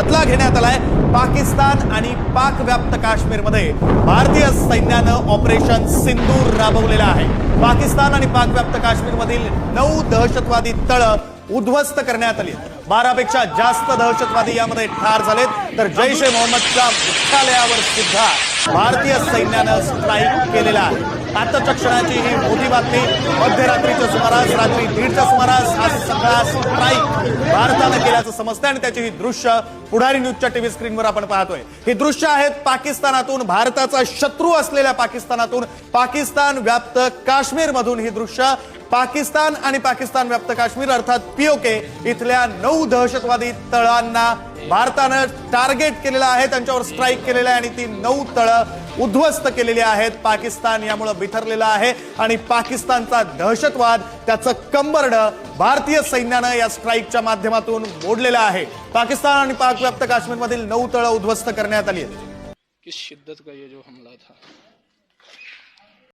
बदला घेण्यात आलाय। पाकिस्तान आणि पाक व्याप्त काश्मीरमध्ये भारतीय सैन्यानं ऑपरेशन सिंदूर राबवलेलं आहे। पाकिस्तान आणि पाक व्याप्त काश्मीरमधील 9 दहशतवादी तळ उद्ध्वस्त करण्यात आली। 12 पेक्षा जास्त दहशतवादी यामध्ये ठार झालेत, तर जैश ए मोहम्मदच्या मुख्यालयावर सुद्धा भारतीय सैन्यानं स्ट्राईक केलेला आहे। आताच्या क्षणाची ही मोठी बातमी। मध्यरात्रीच्या सुमारास, रात्री 1:30च्या सुमारास हा सगळा स्ट्राईक भारतानं केल्याचं समजतं आणि त्याची ही दृश्य पुढारी न्यूजच्या टीव्ही स्क्रीनवर आपण पाहतोय। ही दृश्य आहेत पाकिस्तानातून, भारताचा शत्रू असलेल्या पाकिस्तानातून, पाकिस्तान व्याप्त काश्मीरमधून ही दृश्य। पाकिस्तान आणि पाकिस्तान व्याप्त काश्मीर अर्थात पीओके इथल्या 9 दहशतवादी तळांना भारतानं टार्गेट केलेलं आहे, त्यांच्यावर स्ट्राईक केलेलं आहे आणि ती 9 तळं उद्ध्वस्त केलेली आहेत। पाकिस्तान यामुळे बिथरलेला आहे आणि पाकिस्तानचा दहशतवाद, त्याचं कंबरडं भारतीय सैन्यानं या स्ट्राईकच्या माध्यमातून मोडलेलं आहे। पाकिस्तान आणि पाक व्याप्त काश्मीरमधील 9 तळं उद्ध्वस्त करण्यात आली आहेत। किस शिद्दत का ये जो हमला था।